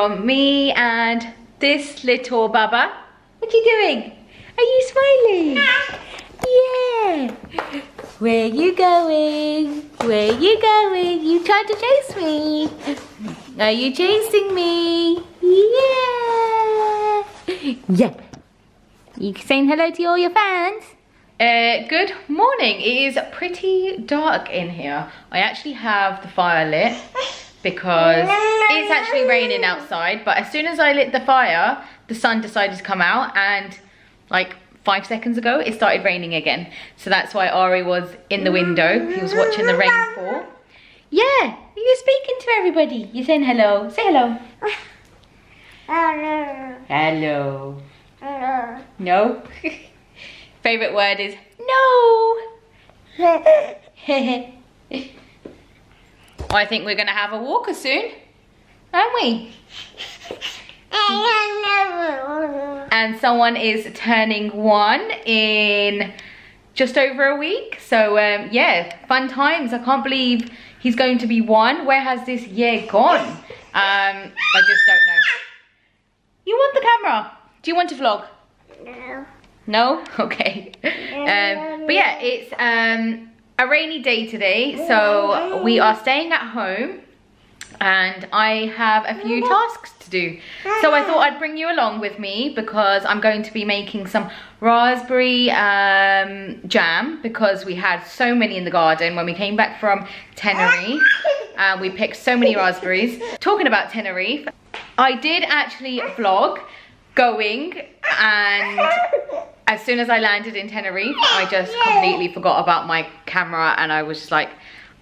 from me and this little baba. What are you doing? Are you smiling? Yeah. Where you going? Where you going? You tried to chase me. Are you chasing me? Yeah. Yeah. You saying hello to all your fans? Good morning. It is pretty dark in here. I actually have the fire lit because it's actually raining outside, but as soon as I lit the fire, the sun decided to come out, and like 5 seconds ago it started raining again. So that's why Ari was in the window. He was watching the rain fall. Yeah, you're speaking to everybody. You're saying hello. Say hello. Hello. Hello. Hello. No? Favorite word is no. I think we're gonna have a walker soon, aren't we? And someone is turning 1 in just over a week. So yeah, fun times. I can't believe he's going to be 1. Where has this year gone? I just don't know. You want the camera? Do you want to vlog? No. No? Okay. But yeah, it's a rainy day today, so we are staying at home and I have a few tasks to do. So I thought I'd bring you along with me because I'm going to be making some raspberry jam, because we had so many in the garden when we came back from Tenerife. We picked so many raspberries. Talking about Tenerife, I did actually vlog going, and as soon as I landed in Tenerife, I just completely forgot about my camera, and I was just like,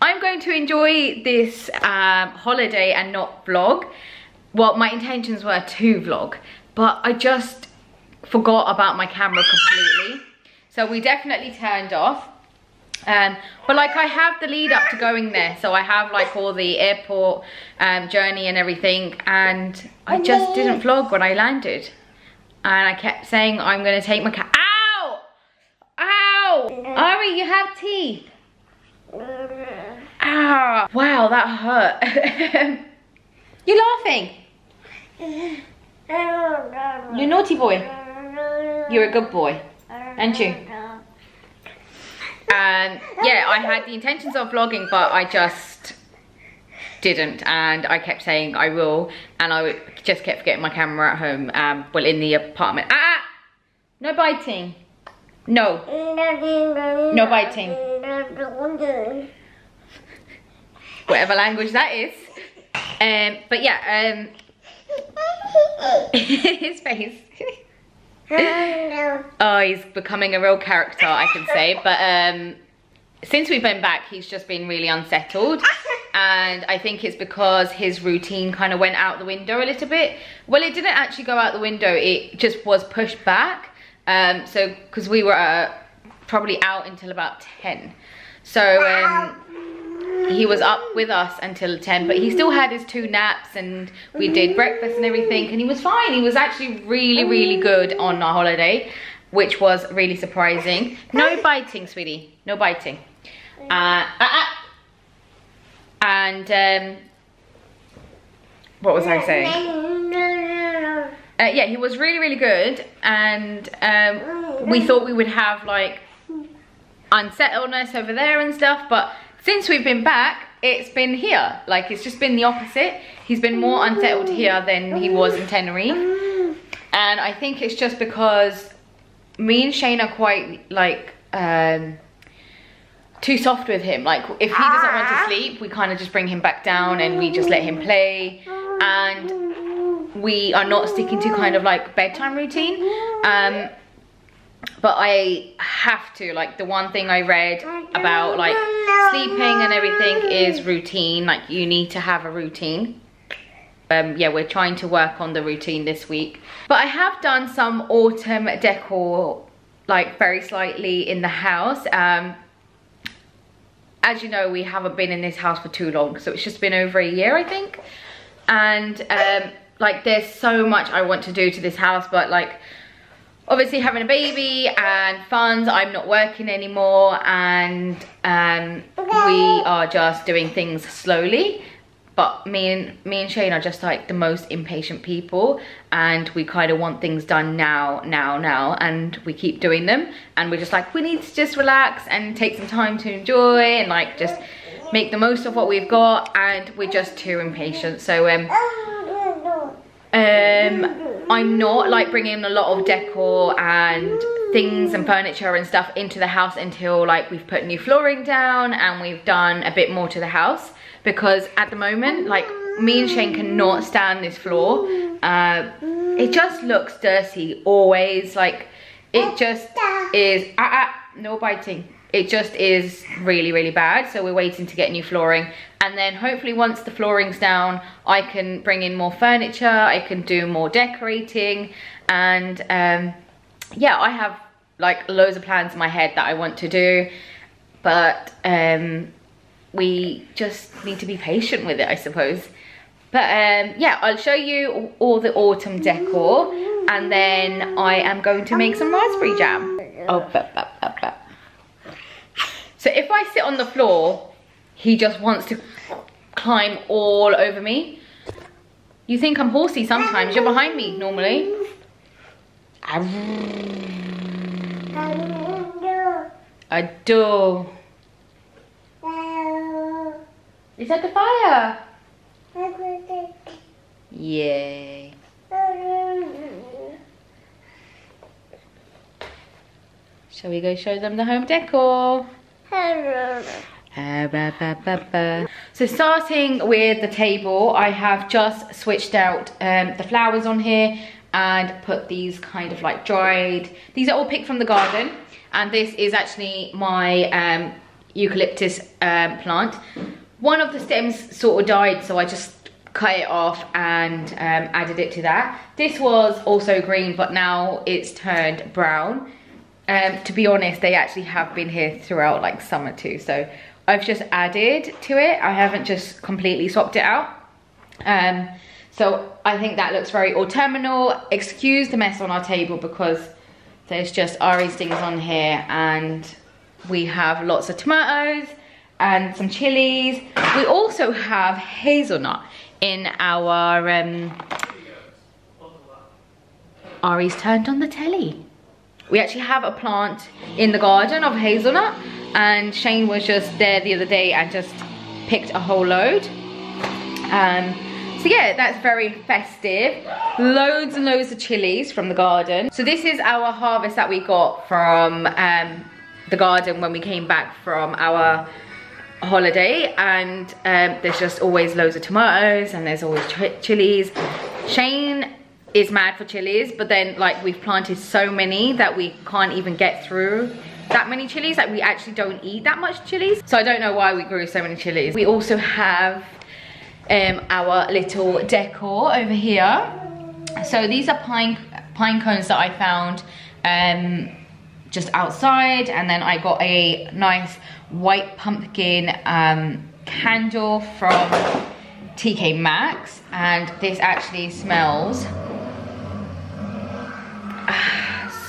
I'm going to enjoy this holiday and not vlog. Well, my intentions were to vlog, but I just forgot about my camera completely. So we definitely turned off. But like, I have the lead up to going there, so I have like all the airport journey and everything, and I just didn't vlog when I landed. And I kept saying, I'm gonna take my ow! Ow! Ari, you have teeth. Ah, wow, that hurt. You're laughing. You naughty boy. You're a good boy, aren't you? And yeah, I had the intentions of vlogging, but I just didn't, and I kept saying I will, and I just kept forgetting my camera at home, well, in the apartment. No biting. No. No biting. Whatever language that is. But yeah, his face. Oh, he's becoming a real character, I can say. But since we've been back, he's just been really unsettled, and I think it's because his routine kind of went out the window a little bit. Well, it didn't actually go out the window, it just was pushed back. So because we were probably out until about 10, so he was up with us until 10, but he still had his 2 naps, and we did breakfast and everything, and he was fine. He was actually really good on our holiday, which was really surprising. No biting, sweetie, no biting. And what was I saying? Yeah, he was really good, and we thought we would have like unsettledness over there and stuff, but since we've been back, it's been here. Like, it's just been the opposite. He's been more unsettled here than he was in Tenerife, and I think it's just because me and Shane are quite like too soft with him. Like, if he doesn't want to sleep, we kind of just bring him back down and we just let him play, and we are not sticking to kind of like bedtime routine. But I have to, like, the one thing I read about like sleeping and everything is routine. Like, you need to have a routine. Yeah, we're trying to work on the routine this week. But I have done some autumn decor, like very slightly in the house. As you know, we haven't been in this house for too long, so it's just been over a year, I think. And like, there's so much I want to do to this house, but like, obviously having a baby and funds, I'm not working anymore, and we are just doing things slowly. but me and Shane are just like the most impatient people, and we kind of want things done now, and we keep doing them, and we're just like, we need to just relax and take some time to enjoy and like just make the most of what we've got, and we're just too impatient. So I'm not like bringing a lot of decor and things and furniture and stuff into the house until like we've put new flooring down and we've done a bit more to the house, because at the moment like me and Shane cannot stand this floor. It just looks dirty always, like it just is no biting. It just is really bad. So we're waiting to get new flooring, and then hopefully once the flooring's down I can bring in more furniture, I can do more decorating, and yeah, I have like loads of plans in my head that I want to do, but we just need to be patient with it, I suppose. But yeah, I'll show you all the autumn decor, and then I am going to make some raspberry jam. Oh, so if I sit on the floor, he just wants to climb all over me. You think I'm horsey sometimes, you're behind me normally. I do. Is that the fire? Yay. Shall we go show them the home decor? So starting with the table, I have just switched out the flowers on here and put these kind of like dried, these are all picked from the garden, and this is actually my eucalyptus plant. One of the stems sort of died, so I just cut it off and added it to that. This was also green, but now it's turned brown. To be honest, they actually have been here throughout like summer too, so I've just added to it. I haven't just completely swapped it out. So I think that looks very autumnal. Excuse the mess on our table because there's just Ari's things on here, and we have lots of tomatoes and some chilies. We also have hazelnut in our Ari's turned on the telly. We actually have a plant in the garden of hazelnut, and Shane was just there the other day and just picked a whole load. So yeah, that's very festive. Loads and loads of chilies from the garden. So this is our harvest that we got from the garden when we came back from our holiday, and there's just always loads of tomatoes and there's always chilies. Shane is mad for chilies, but then like we've planted so many that we can't even get through that many chilies. Like we actually don't eat that much chilies, so I don't know why we grew so many chilies. We also have our little decor over here. So these are pine cones that I found just outside, and then I got a nice white pumpkin candle from TK Maxx, and this actually smells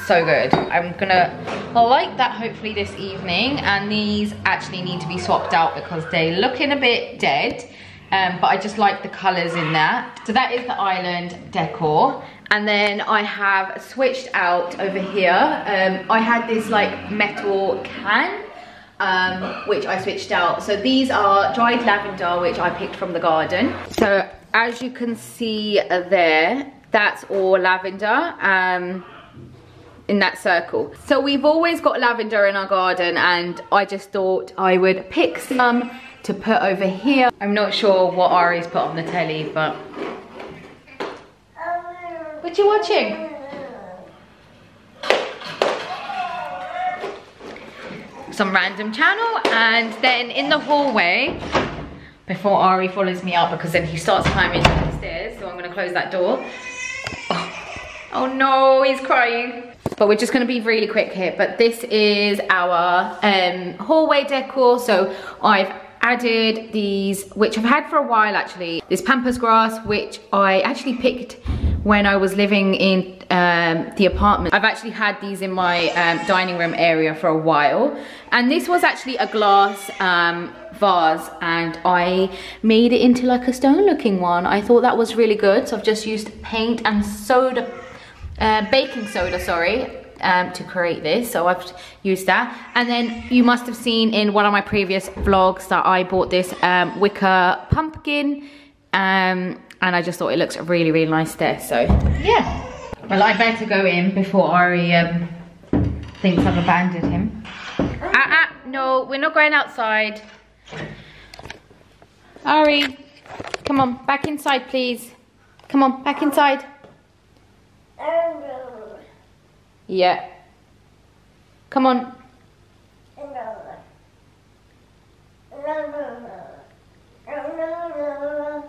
so good. I'm gonna light that hopefully this evening, and these actually need to be swapped out because they're looking a bit dead, but I just like the colors in that. So that is the island decor. And then I have switched out over here. I had this like metal can which I switched out. So these are dried lavender, which I picked from the garden. So as you can see there, that's all lavender in that circle. So we've always got lavender in our garden, and I just thought I would pick some to put over here. I'm not sure what Ari's put on the telly, but what you watching? Some random channel. And then in the hallway, before Ari follows me up, because then he starts climbing down the stairs, so I'm gonna close that door. Oh no, he's crying. But we're just gonna be really quick here. But this is our hallway decor. So I've added these, which I've had for a while actually. This pampas grass, which I actually picked when I was living in the apartment. I've actually had these in my dining room area for a while. And this was actually a glass vase, and I made it into like a stone looking one. I thought that was really good. So I've just used paint and soda, baking soda, sorry, to create this. So I've used that. And then you must have seen in one of my previous vlogs that I bought this wicker pumpkin, and I just thought it looks really, really nice there. So yeah, well, I better go in before Ari thinks I've abandoned him. No, we're not going outside. Ari, come on, back inside, please. Come on, back inside. Yeah. Come on.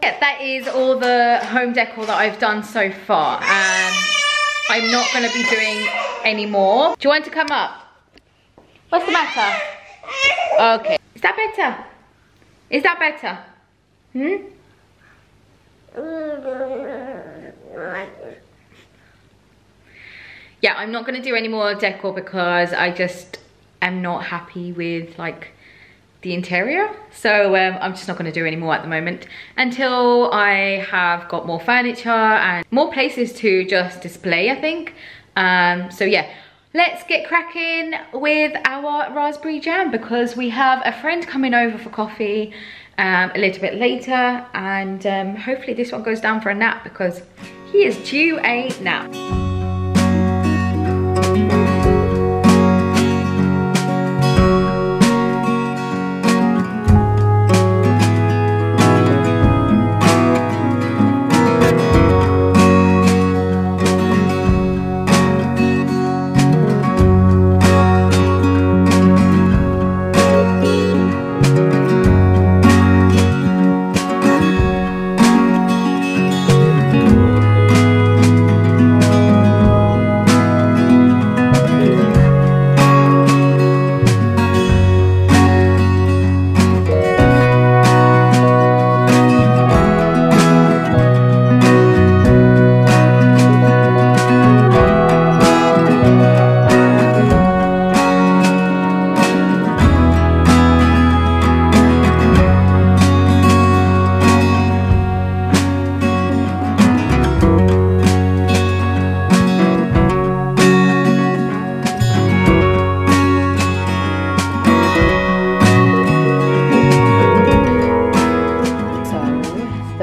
Yeah, that is all the home decor that I've done so far. I'm not going to be doing any more. Do you want to come up? What's the matter? Okay. Is that better? Is that better? Yeah, I'm not going to do any more decor because I just am not happy with like the interior. So I'm just not going to do any more at the moment until I have got more furniture and more places to just display, I think. So yeah, let's get cracking with our raspberry jam because we have a friend coming over for coffee a little bit later, and hopefully this one goes down for a nap because he is due a nap.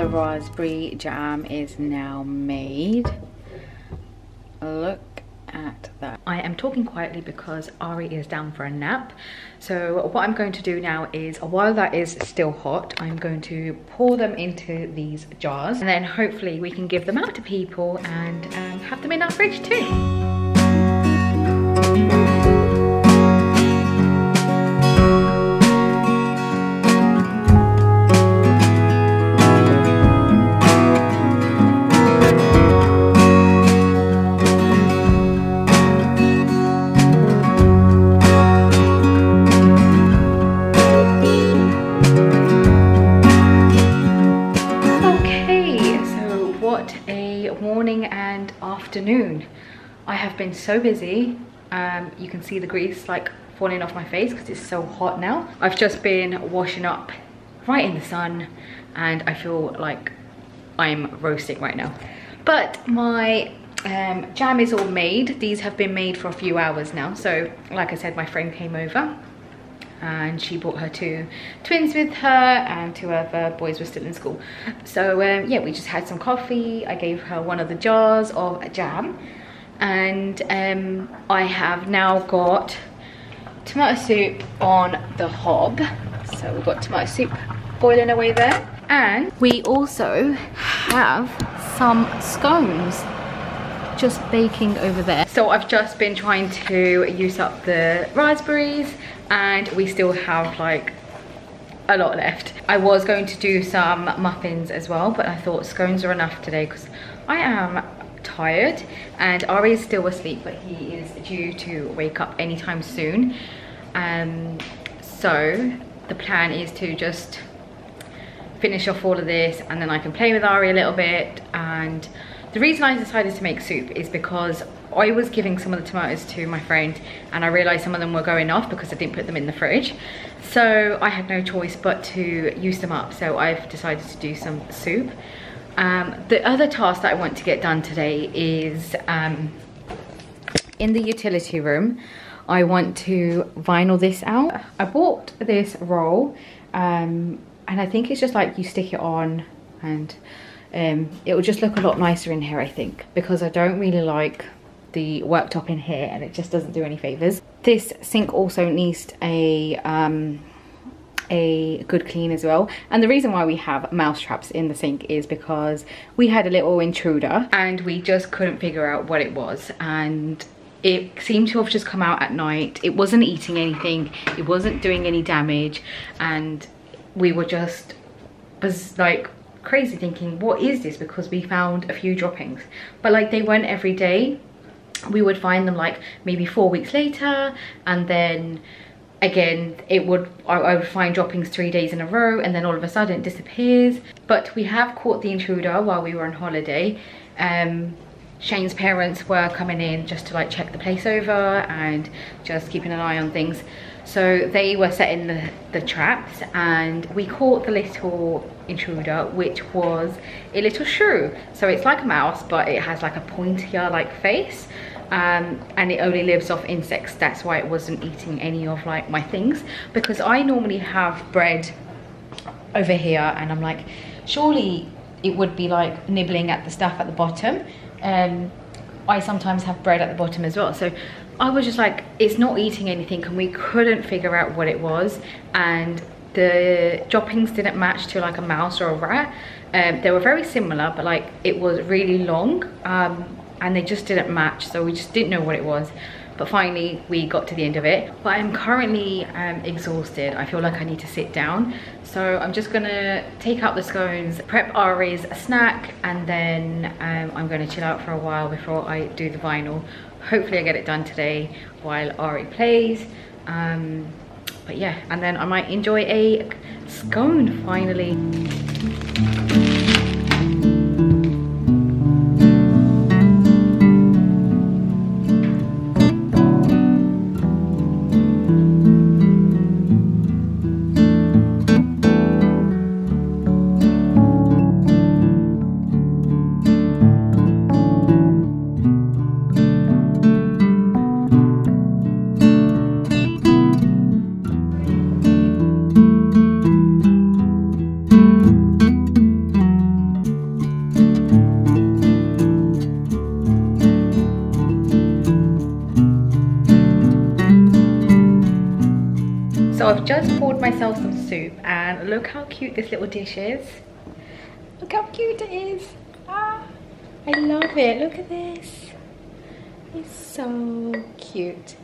Raspberry jam is now made. Look at that. I am talking quietly because Ari is down for a nap. So what I'm going to do now is, while that is still hot, I'm going to pour them into these jars, and then hopefully we can give them out to people and have them in our fridge too. Morning and afternoon. I have been so busy. You can see the grease like falling off my face because it's so hot now. I've just been washing up right in the sun and I feel like I'm roasting right now. But my jam is all made. These have been made for a few hours now. So like I said, my friend came over and she brought her two twins with her, and two other boys were still in school. So yeah, we just had some coffee. I gave her one of the jars of jam, and I have now got tomato soup on the hob. So we've got tomato soup boiling away there, and we also have some scones just baking over there. So I've just been trying to use up the raspberries, and we still have like a lot left. I was going to do some muffins as well, but I thought scones are enough today because I am tired, and Ari is still asleep, but he is due to wake up anytime soon. So the plan is to just finish off all of this, and then I can play with Ari a little bit and The reason I decided to make soup is because I was giving some of the tomatoes to my friend and I realized some of them were going off because I didn't put them in the fridge. So I had no choice but to use them up. So I've decided to do some soup. The other task that I want to get done today is in the utility room. I want to vinyl this out. I bought this roll and I think it's just like you stick it on and it will just look a lot nicer in here, I think, because I don't really like the worktop in here and it just doesn't do any favors. This sink also needs a good clean as well, and the reason why we have mouse traps in the sink is because we had a little intruder and we just couldn't figure out what it was, and it seemed to have just come out at night. It wasn't eating anything, it wasn't doing any damage, and we were just like crazy thinking, what is this? Because we found a few droppings, but like they weren't every day. We would find them like maybe 4 weeks later, and then again I would find droppings 3 days in a row, and then all of a sudden it disappears. But we have caught the intruder while we were on holiday. Shane's parents were coming in just to like check the place over and just keeping an eye on things. So they were setting the traps and we caught the little intruder, which was a little shrew. So it's like a mouse, but it has like a pointier like face. And it only lives off insects. That's why it wasn't eating any of like my things, because I normally have bread over here and I'm like, surely it would be like nibbling at the stuff at the bottom. I sometimes have bread at the bottom as well. So I was just like, it's not eating anything, and we couldn't figure out what it was. And the droppings didn't match to like a mouse or a rat. They were very similar, but like it was really long. And they just didn't match, so we just didn't know what it was. But finally we got to the end of it. But I'm currently exhausted. I feel like I need to sit down, so I'm just gonna take out the scones, prep Ari's a snack, and then I'm gonna chill out for a while before I do the vinyl. Hopefully I get it done today while Ari plays. But yeah, and then I might enjoy a scone finally. So I've just poured myself some soup and look how cute this little dish is. Look how cute it is. Ah, I love it. Look at this. It's so cute.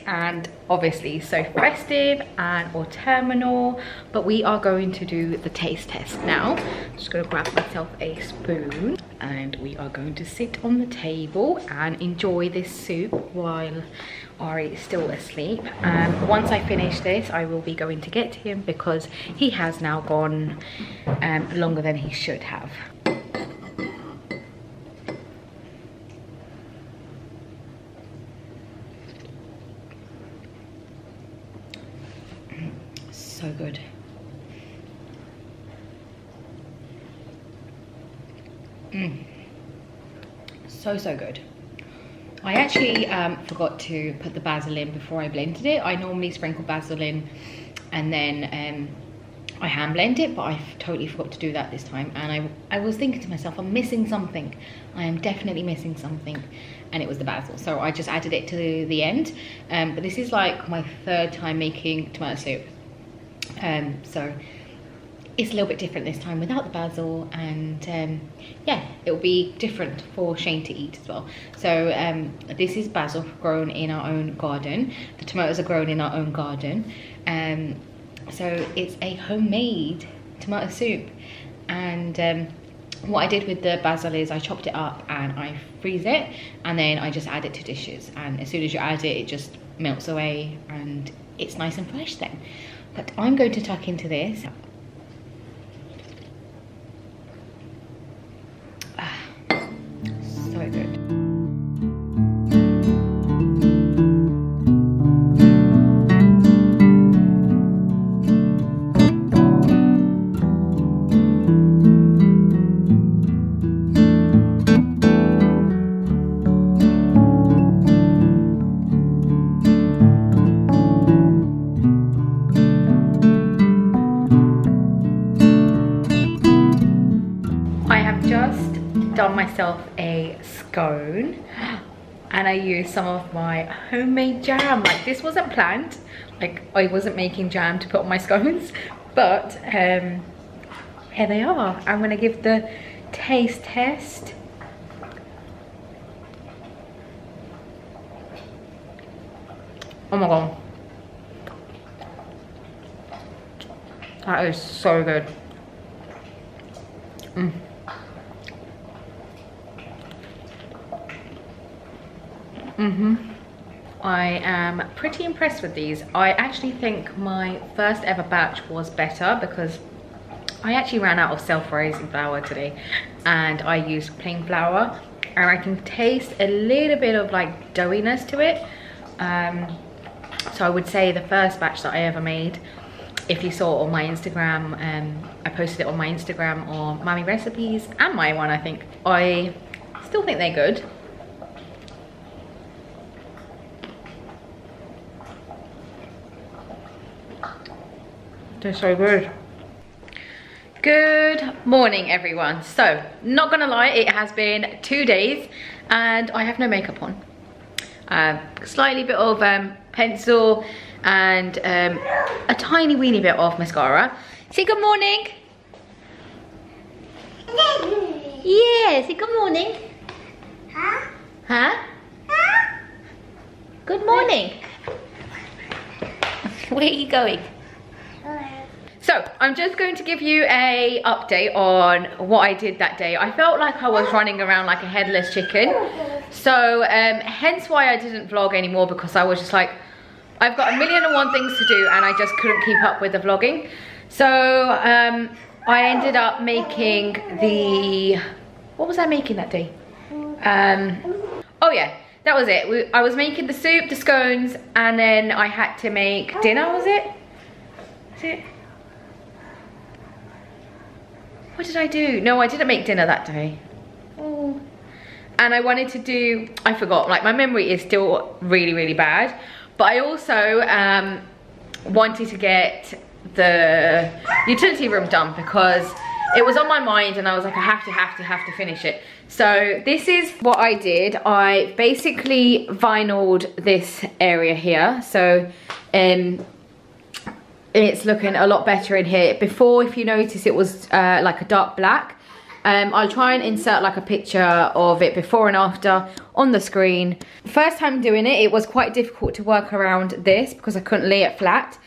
And obviously so festive and autumnal, but we are going to do the taste test now. I'm just gonna grab myself a spoon and we are going to sit on the table and enjoy this soup while Ari is still asleep. Once I finish this, I will be going to get him because he has now gone longer than he should have. So good. So good. I actually forgot to put the basil in before I blended it. I normally sprinkle basil in and then I hand blend it, but I totally forgot to do that this time. And I was thinking to myself, I'm missing something. I am definitely missing something, and it was the basil. So I just added it to the end. But this is like my third time making tomato soup. So it's a little bit different this time without the basil, and yeah, it'll be different for Shane to eat as well. So this is basil grown in our own garden. The tomatoes are grown in our own garden. So it's a homemade tomato soup, and what I did with the basil is I chopped it up and I freeze it, and then I just add it to dishes, and as soon as you add it, it just melts away and it's nice and fresh then. But I'm going to tuck into this. myself a scone and I used some of my homemade jam. Like, this wasn't planned, like I wasn't making jam to put on my scones, but here they are. I'm gonna give the taste test. Oh my god, that is so good. I am pretty impressed with these. I actually think my first ever batch was better because I actually ran out of self-raising flour today and I used plain flour, and I can taste a little bit of like doughiness to it. So I would say the first batch that I ever made, if you saw on my Instagram, I posted it on my Instagram on Mummy Recipes and my one, I think. I still think they're good. They're so good. Good morning, everyone. So, not gonna lie, it has been 2 days and I have no makeup on. Slightly bit of pencil and a tiny weeny bit of mascara. Say good morning. Yeah, say good morning. Huh? Huh? Good morning. Where are you going? So, I'm just going to give you a update on what I did that day. I felt like I was running around like a headless chicken. So, hence why I didn't vlog anymore, because I was just like, I've got 1,000,001 things to do and I just couldn't keep up with the vlogging. So, I ended up making the... What was I making that day? Oh yeah, that was it. I was making the soup, the scones, and then I had to make dinner, was it? Is it? What did I do? No, I didn't make dinner that day. Oh. And I wanted to do, I forgot, like my memory is still really, really bad. But I also wanted to get the utility room done because it was on my mind and I was like, I have to finish it. So this is what I did. I basically vinyled this area here. So it's looking a lot better in here. Before, if you notice, it was like a dark black. I'll try and insert like a picture of it before and after on the screen. First time doing it, it was quite difficult to work around this because I couldn't lay it flat.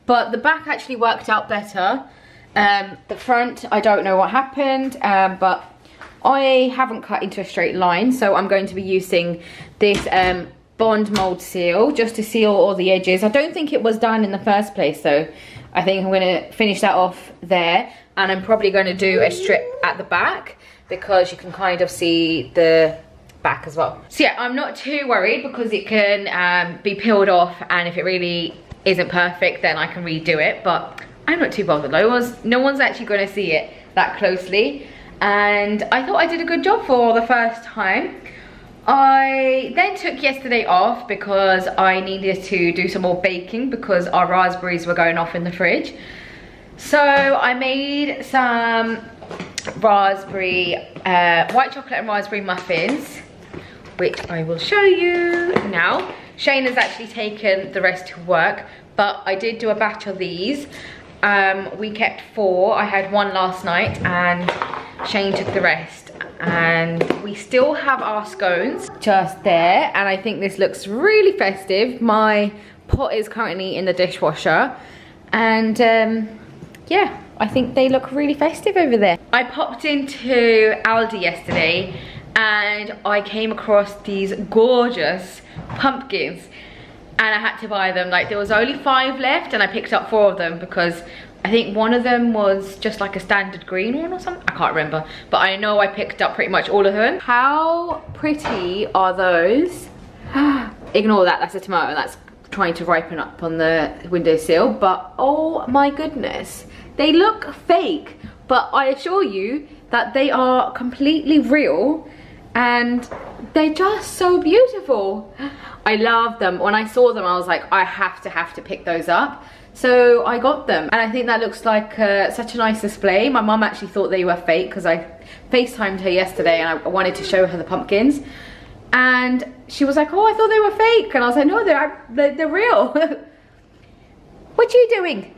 But the back actually worked out better. The front, I don't know what happened, but I haven't cut into a straight line. So I'm going to be using this Bond mold seal just to seal all the edges. I don't think it was done in the first place, so I think I'm going to finish that off there, and I'm probably going to do a strip at the back because you can kind of see the back as well. So yeah, I'm not too worried because it can be peeled off, and if it really isn't perfect then I can redo it, but I'm not too bothered. No one's actually going to see it that closely, and I thought I did a good job for the first time. I then took yesterday off because I needed to do some more baking because our raspberries were going off in the fridge. So I made some raspberry, white chocolate and raspberry muffins, which I will show you now. Shane has actually taken the rest to work, but I did do a batch of these. We kept 4. I had 1 last night and Shane took the rest. And we still have our scones just there, and I think this looks really festive. My pot is currently in the dishwasher, and yeah, I think they look really festive over there. I popped into Aldi yesterday and I came across these gorgeous pumpkins and I had to buy them. Like, there was only 5 left and I picked up 4 of them because I think one of them was just like a standard green one or something. I can't remember, but I know I picked up pretty much all of them. How pretty are those? Ignore that, that's a tomato that's trying to ripen up on the windowsill, but oh my goodness. They look fake, but I assure you that they are completely real and they're just so beautiful. I love them. When I saw them, I was like, I have to pick those up. So I got them, and I think that looks like such a nice display. My mum actually thought they were fake because I FaceTimed her yesterday and I wanted to show her the pumpkins, and she was like, oh, I thought they were fake, and I was like, no, they're real. What are you doing?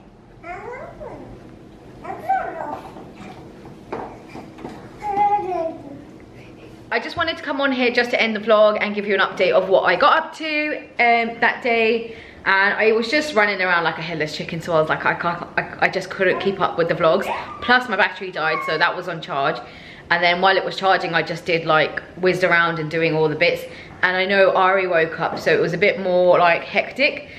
I just wanted to come on here just to end the vlog and give you an update of what I got up to that day. And I was just running around like a headless chicken, so I was like, I just couldn't keep up with the vlogs. Plus my battery died, so that was on charge. And then while it was charging, I just did like whizzed around and doing all the bits. And I know Ari woke up, so it was a bit more like hectic.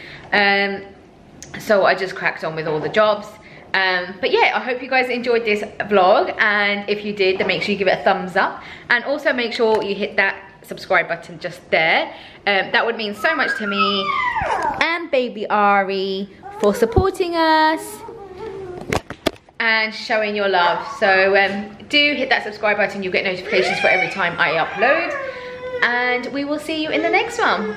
So I just cracked on with all the jobs. But yeah, I hope you guys enjoyed this vlog, and if you did, then make sure you give it a thumbs up, and also make sure you hit that subscribe button just there. That would mean so much to me and baby Ari for supporting us and showing your love. So do hit that subscribe button, you'll get notifications for every time I upload, and we will see you in the next one.